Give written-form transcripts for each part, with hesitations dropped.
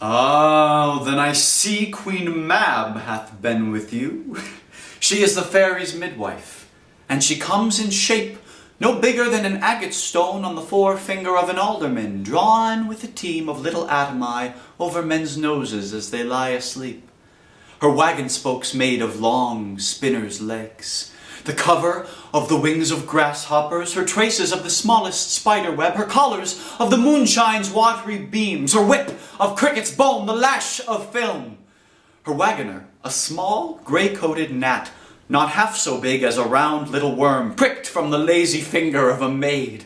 Oh, then I see Queen Mab hath been with you. She is the fairy's midwife, and she comes in shape no bigger than an agate stone on the forefinger of an alderman, drawn with a team of little atomi over men's noses as they lie asleep. Her wagon spokes made of long spinner's legs, the cover of the wings of grasshoppers, her traces of the smallest spider web, her collars of the moonshine's watery beams, her whip of cricket's bone, the lash of film. Her wagoner, a small, grey-coated gnat, not half so big as a round little worm, pricked from the lazy finger of a maid.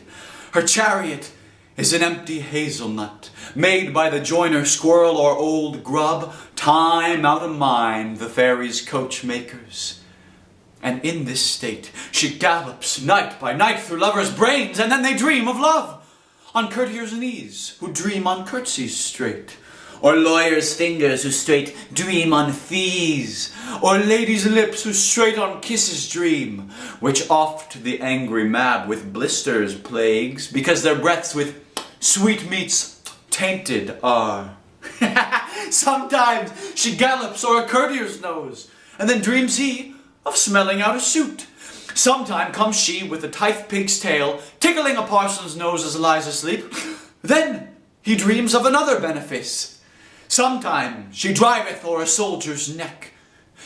Her chariot is an empty hazelnut, made by the joiner squirrel or old grub, time out of mind the fairies' coachmakers. And in this state she gallops night by night through lovers' brains, and then they dream of love, on courtiers' knees who dream on curtsies straight, or lawyers' fingers who straight dream on fees, or ladies' lips who straight on kisses dream, which oft the angry Mab with blisters plagues, because their breaths with sweetmeats tainted are. Sometimes she gallops o'er a courtier's nose, and then dreams he of smelling out a suit. Sometime comes she with a tithe pig's tail, tickling a parson's nose as lies asleep. Then he dreams of another benefice. Sometime she driveth o'er a soldier's neck.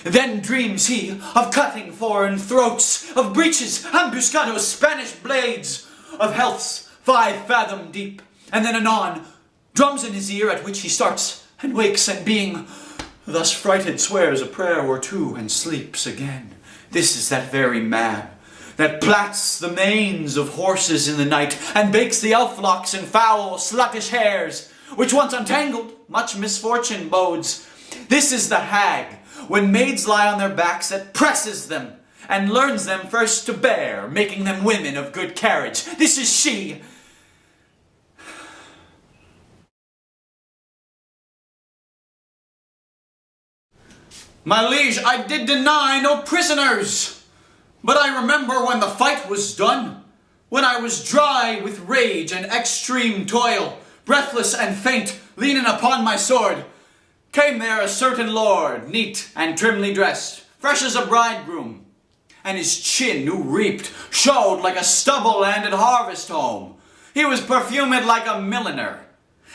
Then dreams he of cutting foreign throats, of breeches, ambuscados, Spanish blades, of healths 5 fathom deep, and then anon drums in his ear, at which he starts and wakes, and being thus frighted swears a prayer or two and sleeps again. This is that very Mab that plats the manes of horses in the night, and bakes the elf-locks in foul sluttish hairs, which once untangled much misfortune bodes. This is the hag, when maids lie on their backs, that presses them, and learns them first to bear, making them women of good carriage. This is she. My liege, I did deny no prisoners, but I remember when the fight was done, when I was dry with rage and extreme toil, breathless and faint, leaning upon my sword, came there a certain lord, neat and trimly dressed, fresh as a bridegroom, and his chin new reaped showed like a stubble-landed harvest home. He was perfumed like a milliner,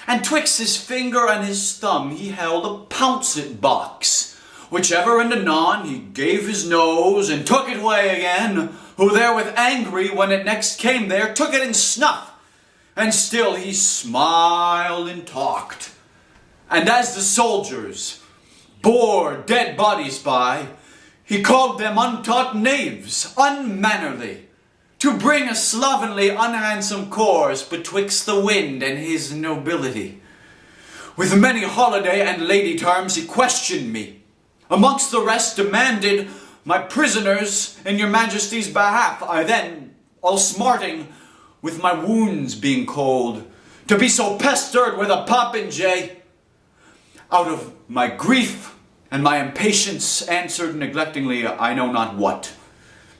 and twixt his finger and his thumb he held a pouncet box, which ever and anon he gave his nose and took it away again, who therewith angry when it next came there took it in snuff, and still he smiled and talked. And as the soldiers bore dead bodies by, he called them untaught knaves, unmannerly, to bring a slovenly unhandsome course betwixt the wind and his nobility. With many holiday and lady terms he questioned me, amongst the rest demanded my prisoners in your majesty's behalf. I then, all smarting with my wounds being cold, to be so pestered with a popinjay, out of my grief and my impatience answered neglectingly, I know not what.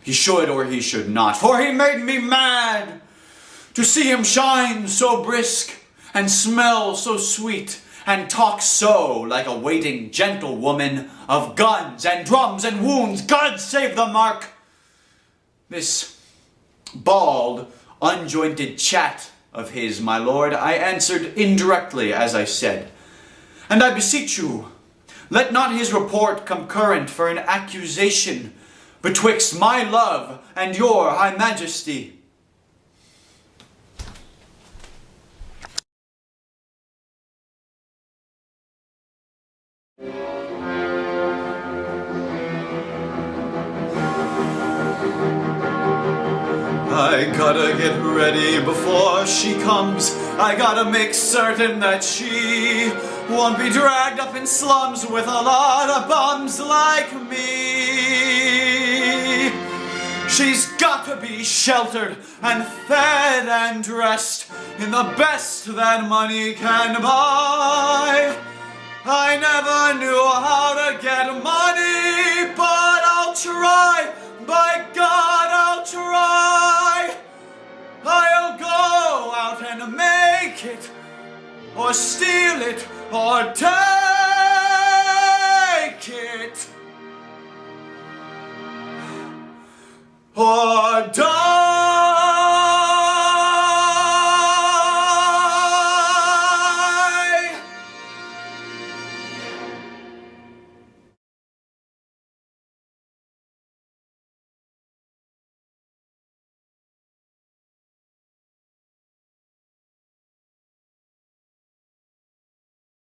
He should or he should not, for he made me mad to see him shine so brisk and smell so sweet, and talk so like a waiting gentlewoman of guns and drums and wounds. God save the mark! This bald, unjointed chat of his, my lord, I answered indirectly, as I said. And I beseech you, let not his report come current for an accusation betwixt my love and your high majesty. I gotta get ready before she comes. I gotta make certain that she won't be dragged up in slums with a lot of bums like me. She's got to be sheltered and fed and dressed in the best that money can buy. I never knew how to get money, but I'll try. By God, I'll try. I'll go out and make it, or steal it, or take it, or die.